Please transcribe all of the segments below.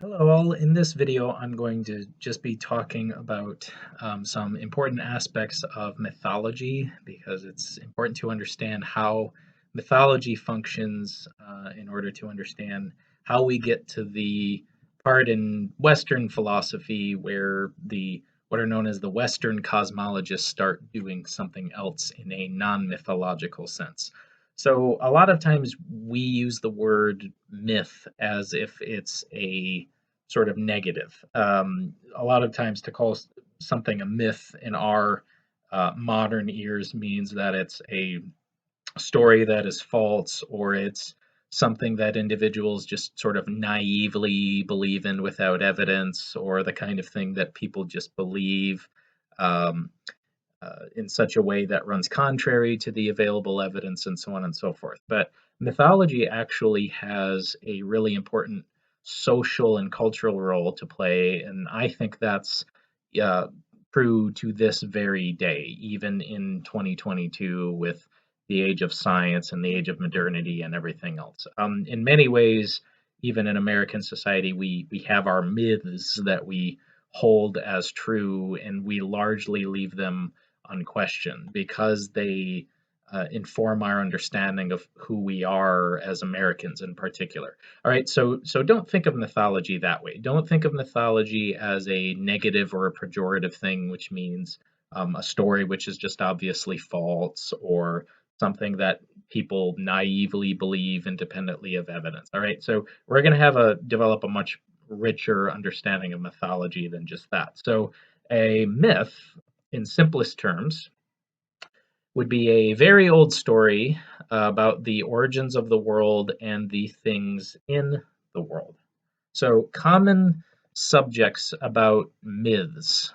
Hello all. In this video, I'm going to just be talking about some important aspects of mythology because it's important to understand how mythology functions in order to understand how we get to the part in Western philosophy where the what are known as the Western cosmologists start doing something else in a non-mythological sense. So a lot of times we use the word myth as if it's a sort of negative. A lot of times, to call something a myth in our modern ears means that it's a story that is false or it's something that individuals just sort of naively believe in without evidence, or the kind of thing that people just believe um, in such a way that runs contrary to the available evidence, and so on and so forth. But mythology actually has a really important social and cultural role to play, and I think that's uh, true to this very day, even in 2022, with the age of science and the age of modernity and everything else. In many ways, even in American society, we have our myths that we hold as true, and we largely leave them unquestioned because they inform our understanding of who we are as Americans in particular. All right, so don't think of mythology that way. Don't think of mythology as a negative or a pejorative thing, which means a story which is just obviously false or something that people naively believe independently of evidence. All right, so we're going to have a develop a much richer understanding of mythology than just that. So a myth, in simplest terms, would be a very old story about the origins of the world and the things in the world. So, common subjects about myths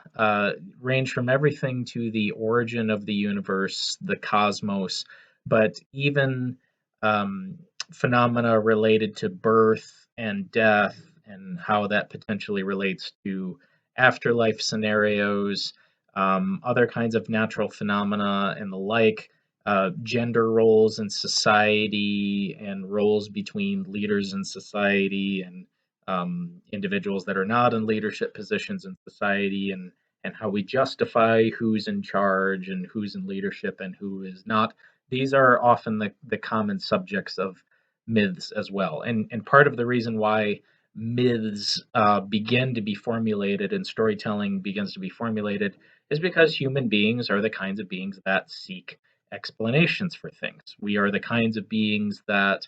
range from everything to the origin of the universe, the cosmos, but even um, phenomena related to birth and death and how that potentially relates to afterlife scenarios, other kinds of natural phenomena, and the like. Gender roles in society and roles between leaders in society and individuals that are not in leadership positions in society, and how we justify who's in charge and who's in leadership and who is not. These are often the common subjects of myths as well. And part of the reason why myths begin to be formulated and storytelling begins to be formulated is because human beings are the kinds of beings that seek explanations for things. We are the kinds of beings that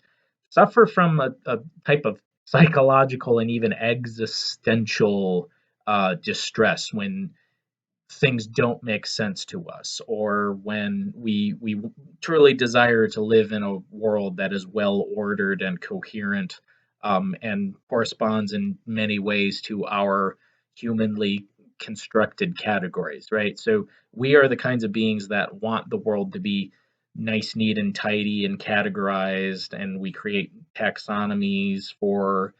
suffer from a type of psychological and even existential distress when things don't make sense to us, or when we truly desire to live in a world that is well ordered and coherent, and corresponds in many ways to our humanly constructed categories, right? So we are the kinds of beings that want the world to be nice, neat, and tidy and categorized, and we create taxonomies for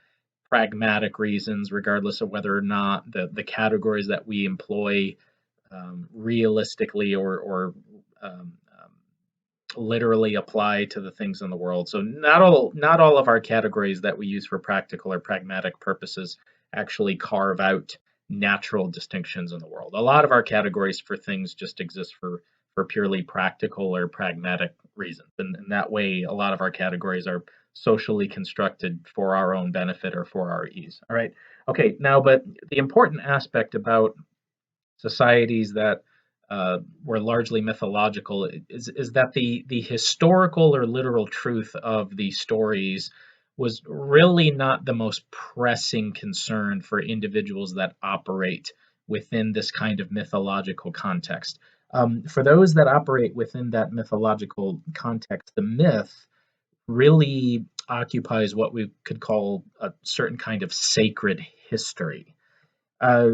pragmatic reasons, regardless of whether or not the categories that we employ realistically or um, um, literally apply to the things in the world. So not all of our categories that we use for practical or pragmatic purposes actually carve out natural distinctions in the world. A lot of our categories for things just exist for purely practical or pragmatic reasons. And that way, a lot of our categories are socially constructed for our own benefit or for our ease. All right. Okay. Now, but the important aspect about societies that were largely mythological is that the historical or literal truth of these stories was really not the most pressing concern for individuals that operate within this kind of mythological context. For those that operate within that mythological context, the myth really occupies what we could call a certain kind of sacred history. uh,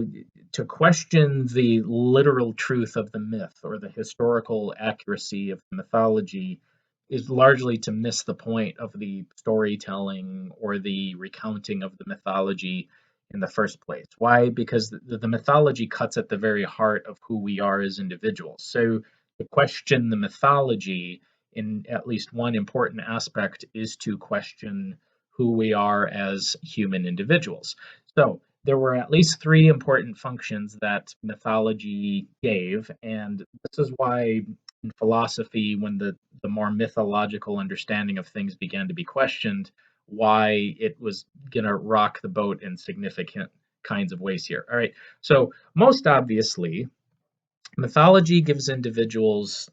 to question the literal truth of the myth or the historical accuracy of the mythology is largely to miss the point of the storytelling or the recounting of the mythology in the first place. Why? Because the mythology cuts at the very heart of who we are as individuals. So to question the mythology in at least one important aspect is to question who we are as human individuals. So there were at least three important functions that mythology gave, and this is why in philosophy, when the more mythological understanding of things began to be questioned, why it was going to rock the boat in significant kinds of ways here. All right. So, most obviously, mythology gives individuals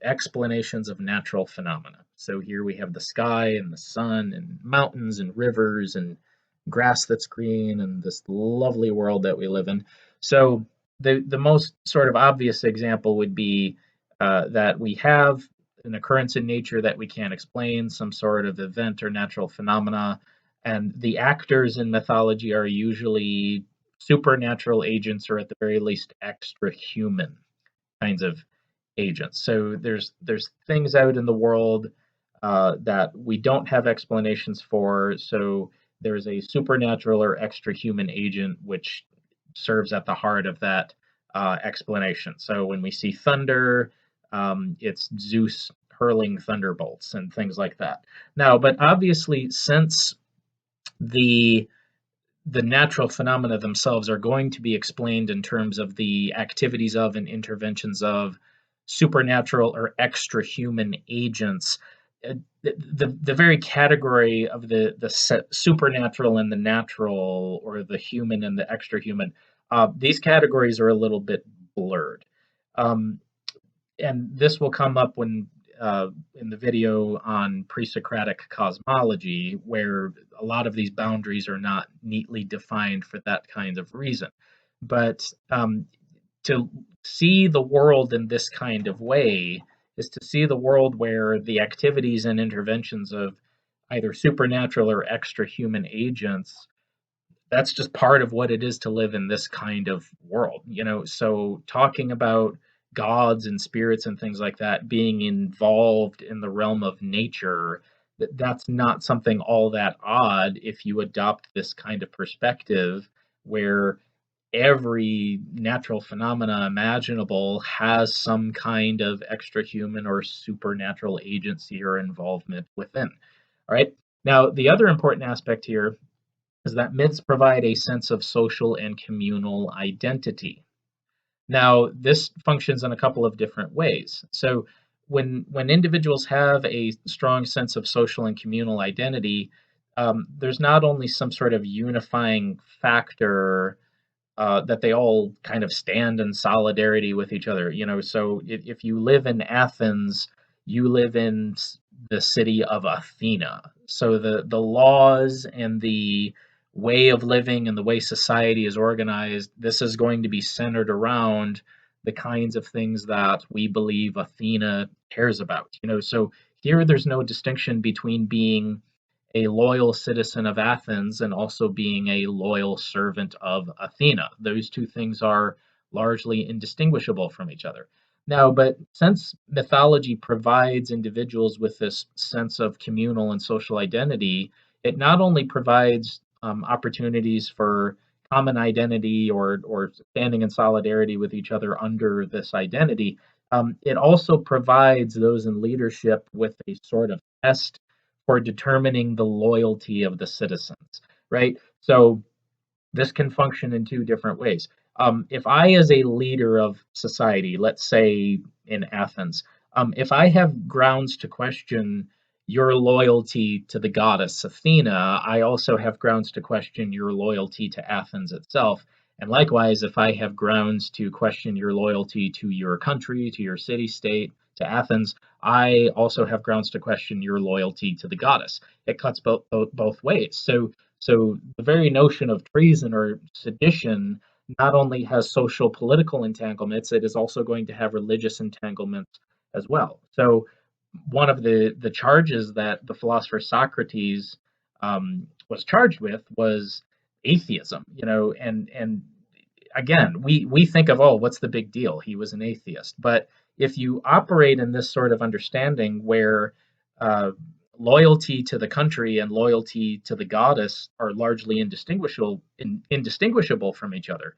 explanations of natural phenomena. So here we have the sky and the sun and mountains and rivers and grass that's green and this lovely world that we live in. So the most sort of obvious example would be that we have an occurrence in nature that we can't explain, some sort of event or natural phenomena, and the actors in mythology are usually supernatural agents or at the very least extra human kinds of agents. So there's things out in the world that we don't have explanations for. So there's a supernatural or extra human agent which serves at the heart of that explanation. So when we see thunder, it's Zeus hurling thunderbolts and things like that. Now, but obviously, since the the natural phenomena themselves are going to be explained in terms of the activities of and interventions of supernatural or extra human agents. The very category of the supernatural and the natural, or the human and the extra human, these categories are a little bit blurred. Um, and this will come up when in the video on pre-Socratic cosmology, where a lot of these boundaries are not neatly defined for that kind of reason. But to see the world in this kind of way is to see the world where the activities and interventions of either supernatural or extra human agents, that's just part of what it is to live in this kind of world, so talking about gods and spirits and things like that being involved in the realm of nature, that's not something all that odd if you adopt this kind of perspective where every natural phenomena imaginable has some kind of extra human or supernatural agency or involvement within. All right, now the other important aspect here is that myths provide a sense of social and communal identity. Now, this functions in a couple of different ways. So, when individuals have a strong sense of social and communal identity, there's not only some sort of unifying factor that they all kind of stand in solidarity with each other. So if you live in Athens, you live in the city of Athena. So the laws and the way of living and the way society is organized, this is going to be centered around the kinds of things that we believe Athena cares about. So here there's no distinction between being a loyal citizen of Athens and also being a loyal servant of Athena. Those two things are largely indistinguishable from each other. Now, but since mythology provides individuals with this sense of communal and social identity, it not only provides opportunities for common identity or standing in solidarity with each other under this identity, it also provides those in leadership with a sort of test for determining the loyalty of the citizens, right? So this can function in two different ways. If I, as a leader of society, let's say in Athens, if I have grounds to question your loyalty to the goddess Athena, I also have grounds to question your loyalty to Athens itself. And likewise, if I have grounds to question your loyalty to your country, to your city state, to Athens, I also have grounds to question your loyalty to the goddess. It cuts both ways. So the very notion of treason or sedition not only has social political entanglements, it is also going to have religious entanglements as well. So one of the charges that the philosopher Socrates was charged with was atheism, and again, we think of, oh, what's the big deal? He was an atheist. But if you operate in this sort of understanding where uh, loyalty to the country and loyalty to the goddess are largely indistinguishable from each other,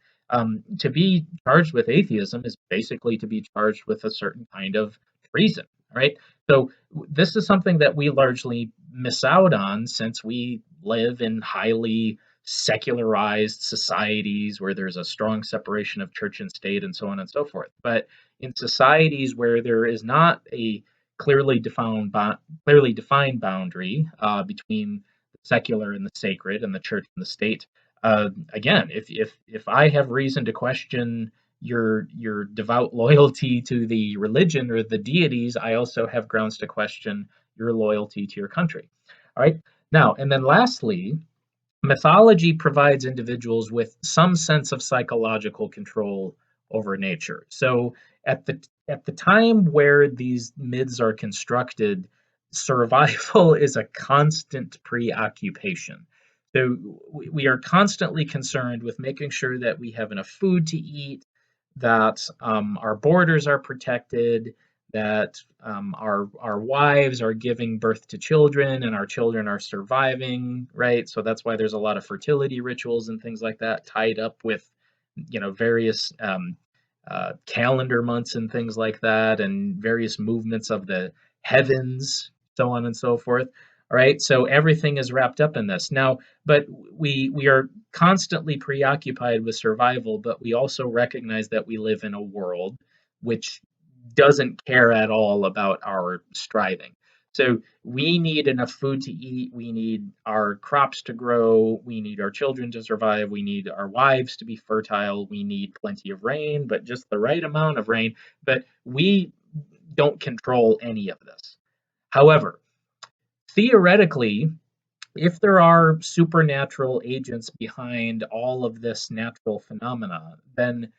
to be charged with atheism is basically to be charged with a certain kind of treason, right? So this is something that we largely miss out on since we live in highly secularized societies where there's a strong separation of church and state and so on and so forth. But in societies where there is not a clearly defined boundary between the secular and the sacred and the church and the state, again, if I have reason to question your devout loyalty to the religion or the deities, I also have grounds to question your loyalty to your country. All right. Now, and then lastly, mythology provides individuals with some sense of psychological control over nature. So at the time where these myths are constructed, survival is a constant preoccupation. So we are constantly concerned with making sure that we have enough food to eat, that our borders are protected, that our wives are giving birth to children and our children are surviving, right? So that's why there's a lot of fertility rituals and things like that tied up with, various calendar months and things like that, and various movements of the heavens, so on and so forth. All right, so everything is wrapped up in this now, but we are constantly preoccupied with survival, but we also recognize that we live in a world which doesn't care at all about our striving. So we need enough food to eat, we need our crops to grow, we need our children to survive, we need our wives to be fertile, we need plenty of rain, but just the right amount of rain. But we don't control any of this. However, theoretically, if there are supernatural agents behind all of this natural phenomena, then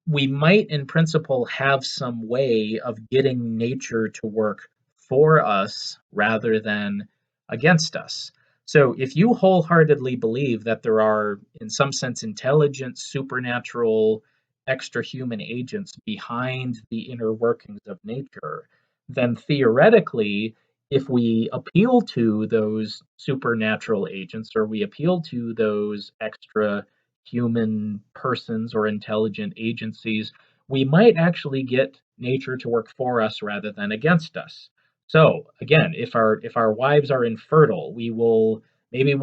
we might, in principle, have some way of getting nature to work for us rather than against us. So, if you wholeheartedly believe that there are, in some sense, intelligent, supernatural, extra human agents behind the inner workings of nature, then theoretically, if we appeal to those supernatural agents or we appeal to those extra human persons or intelligent agencies, we might actually get nature to work for us rather than against us. So again, if our wives are infertile, we'll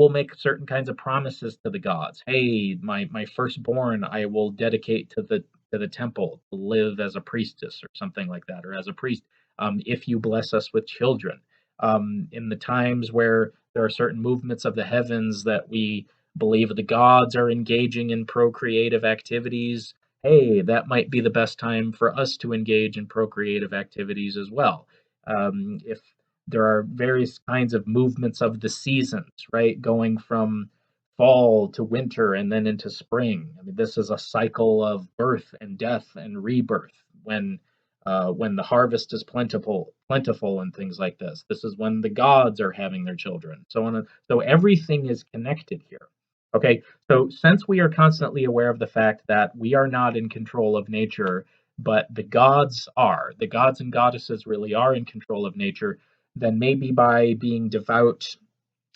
make certain kinds of promises to the gods. Hey, my firstborn I will dedicate to the temple to live as a priestess or something like that, or as a priest. If you bless us with children, in the times where there are certain movements of the heavens that we believe the gods are engaging in procreative activities, hey, that might be the best time for us to engage in procreative activities as well. If there are various kinds of movements of the seasons, right, going from fall to winter and then into spring. I mean, this is a cycle of birth and death and rebirth. When the harvest is plentiful and things like this. This is when the gods are having their children. So on. So everything is connected here. Okay, so since we are constantly aware of the fact that we are not in control of nature, but the gods and goddesses really are in control of nature, then maybe by being devout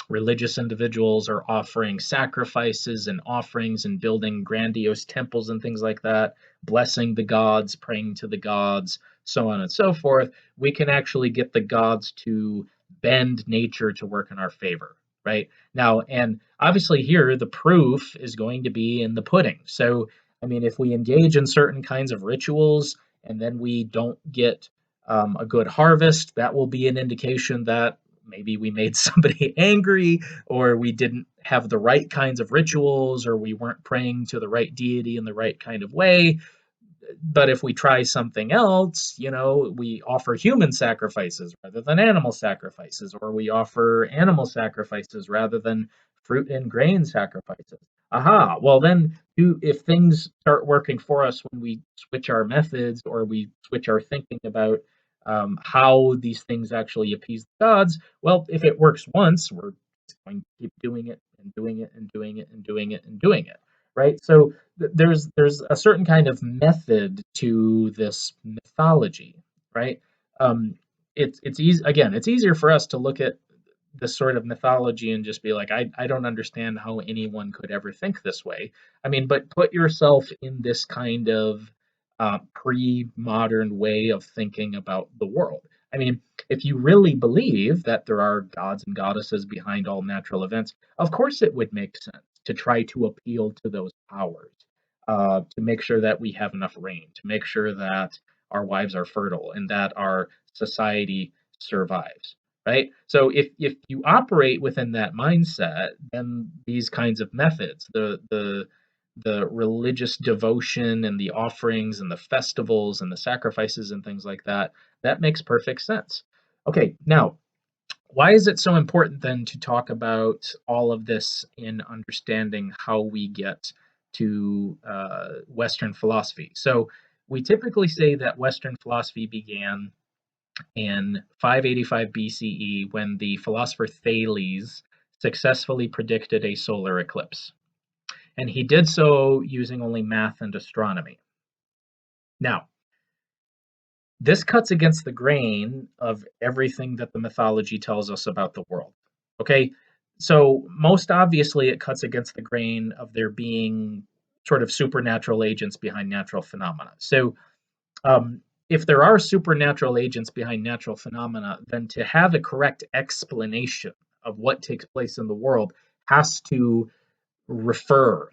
religious individuals are offering sacrifices and offerings and building grandiose temples and things like that, blessing the gods, praying to the gods, so on and so forth, we can actually get the gods to bend nature to work in our favor, right? Now, and obviously here the proof is going to be in the pudding. So, I mean, if we engage in certain kinds of rituals and then we don't get a good harvest, that will be an indication that maybe we made somebody angry, or we didn't have the right kinds of rituals, or we weren't praying to the right deity in the right kind of way. But if we try something else, we offer human sacrifices rather than animal sacrifices, or we offer animal sacrifices rather than fruit and grain sacrifices. Aha, well, then, if things start working for us when we switch our methods or we switch our thinking about how these things actually appease the gods, well, if it works once, we're just going to keep doing it and doing it and doing it and doing it and doing it, right? So there's a certain kind of method to this mythology, right? Um, it's easy, again. It's easier for us to look at this sort of mythology and just be like, I don't understand how anyone could ever think this way. I mean, but put yourself in this kind of pre-modern way of thinking about the world. I mean, if you really believe that there are gods and goddesses behind all natural events, of course it would make sense to try to appeal to those powers, to make sure that we have enough rain, to make sure that our wives are fertile and that our society survives, right? So if you operate within that mindset, then these kinds of methods, the religious devotion and the offerings and the festivals and the sacrifices and things like that, that makes perfect sense. Okay, now why is it so important then to talk about all of this in understanding how we get to Western philosophy? So we typically say that Western philosophy began in 585 BCE when the philosopher Thales successfully predicted a solar eclipse. And he did so using only math and astronomy. Now, this cuts against the grain of everything that the mythology tells us about the world. Okay, so most obviously, it cuts against the grain of there being sort of supernatural agents behind natural phenomena. So, um, if there are supernatural agents behind natural phenomena, then to have a correct explanation of what takes place in the world has to refer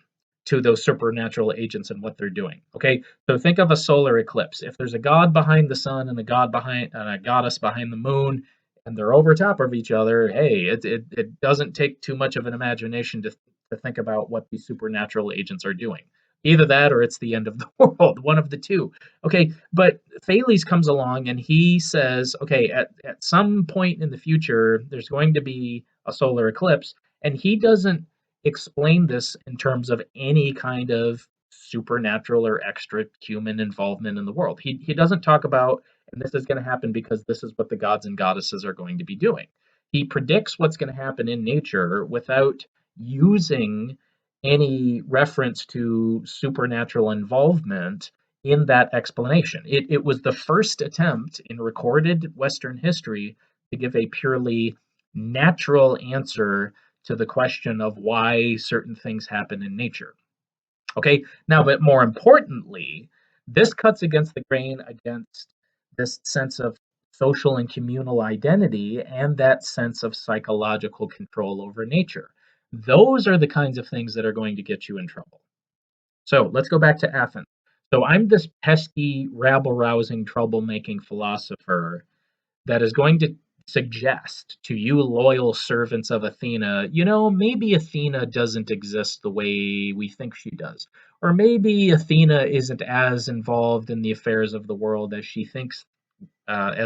to those supernatural agents and what they're doing. Okay, so think of a solar eclipse. If there's a god behind the sun and a god behind and a goddess behind the moon, and they're over top of each other, hey, it doesn't take too much of an imagination to think about what these supernatural agents are doing. Either that or it's the end of the world, one of the two. Okay, but Thales comes along and he says, okay, at some point in the future, there's going to be a solar eclipse, and he doesn't explain this in terms of any kind of supernatural or extra human involvement in the world. He doesn't talk about, and this is going to happen because this is what the gods and goddesses are going to be doing. He predicts what's going to happen in nature without using any reference to supernatural involvement in that explanation. It was the first attempt in recorded Western history to give a purely natural answer to the question of why certain things happen in nature. Okay, now, but more importantly, this cuts against the grain against this sense of social and communal identity and that sense of psychological control over nature. Those are the kinds of things that are going to get you in trouble. So let's go back to Athens. So I'm this pesky, rabble rousing, troublemaking philosopher that is going to suggest to you loyal servants of Athena, maybe Athena doesn't exist the way we think she does. Or maybe Athena isn't as involved in the affairs of the world as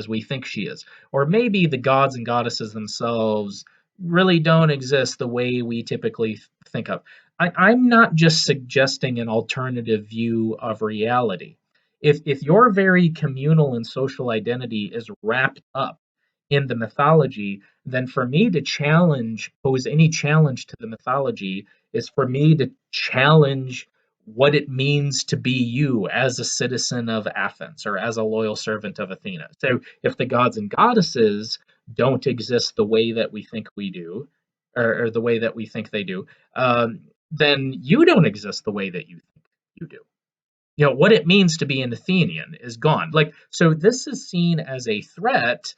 we think she is. Or maybe the gods and goddesses themselves really don't exist the way we typically think of. I'm not just suggesting an alternative view of reality. If your very communal and social identity is wrapped up in the mythology, then for me to pose any challenge to the mythology is for me to challenge what it means to be you as a citizen of Athens or as a loyal servant of Athena. So if the gods and goddesses don't exist the way that we think we do, or the way that we think they do, then you don't exist the way that you think you do. What it means to be an Athenian is gone. Like, so this is seen as a threat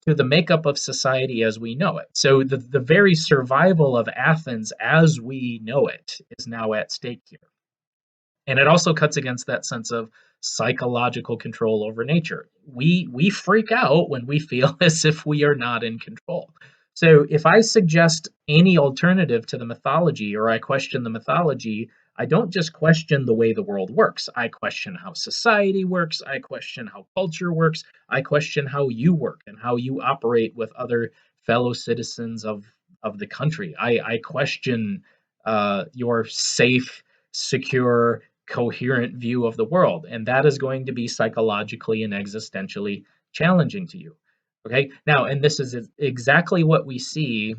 to the makeup of society as we know it. So the very survival of Athens as we know it is now at stake here. And it also cuts against that sense of psychological control over nature. We freak out when we feel as if we are not in control. So if I suggest any alternative to the mythology or I question the mythology, I don't just question the way the world works. I question how society works. I question how culture works. I question how you work and how you operate with other fellow citizens of the country. I question your safe, secure, coherent view of the world. And that is going to be psychologically and existentially challenging to you. Okay. Now, and this is exactly what we see in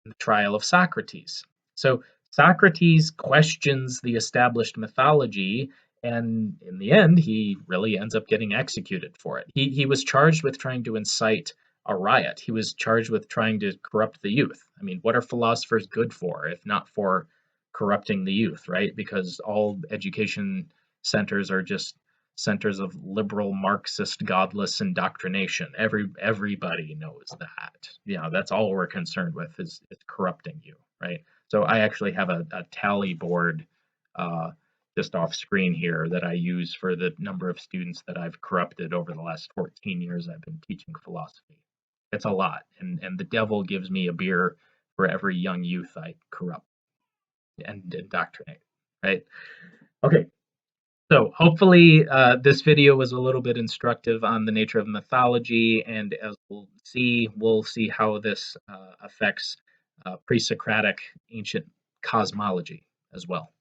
the trial of Socrates. So Socrates questions the established mythology, and in the end, he really ends up getting executed for it. He was charged with trying to incite a riot. He was charged with trying to corrupt the youth. I mean, what are philosophers good for if not for corrupting the youth, right? Because all education centers are just centers of liberal Marxist godless indoctrination. Everybody knows that. That's all we're concerned with is corrupting you, right? So I actually have a tally board uh, just off screen here that I use for the number of students that I've corrupted over the last 14 years I've been teaching philosophy. It's a lot, and the devil gives me a beer for every young youth I corrupt and indoctrinate, right? Okay, so hopefully this video was a little bit instructive on the nature of mythology, and as we'll see how this affects pre-Socratic ancient cosmology as well.